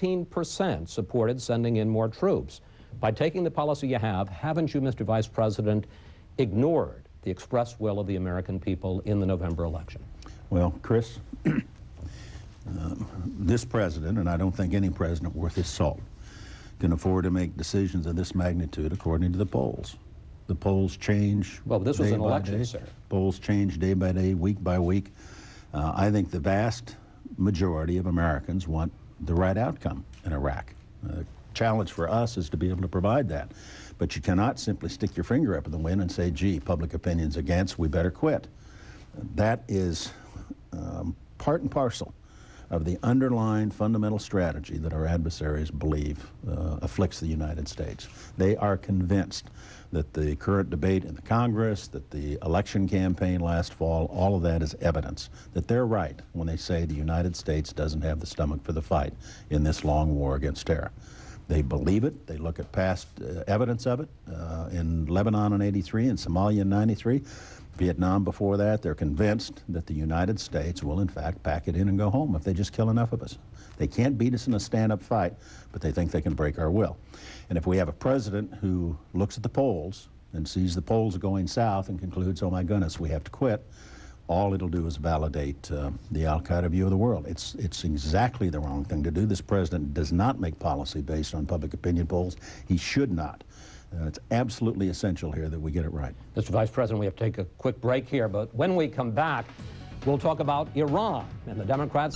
15% supported sending in more troops. By taking the policy you have, haven't you, Mr. Vice President, ignored the express will of the American people in the November election? Well, Chris, this president, and I don't think any president worth his salt, can afford to make decisions of this magnitude according to the polls. The polls change. Well, this was an election, sir. Polls change day by day, week by week. I think the vast majority of Americans want the right outcome in Iraq. The challenge for us is to be able to provide that. But you cannot simply stick your finger up in the wind and say, gee, public opinion's against, we better quit. That is part and parcel of the underlying fundamental strategy that our adversaries believe afflicts the United States. They are convinced that the current debate in the Congress, that the election campaign last fall, all of that is evidence that they're right when they say the United States doesn't have the stomach for the fight in this long war against terror. They believe it. They look at past evidence of it in Lebanon in '83 and Somalia in '93. Vietnam before that. They're convinced that the United States will, in fact, pack it in and go home if they just kill enough of us. They can't beat us in a stand-up fight, but they think they can break our will. And if we have a president who looks at the polls and sees the polls going south and concludes, oh my goodness, we have to quit, all it'll do is validate the al-Qaeda view of the world. It's exactly the wrong thing to do. This president does not make policy based on public opinion polls. He should not. It's absolutely essential here that we get it right. Mr. Vice President, we have to take a quick break here, but when we come back, we'll talk about Iran and the Democrats.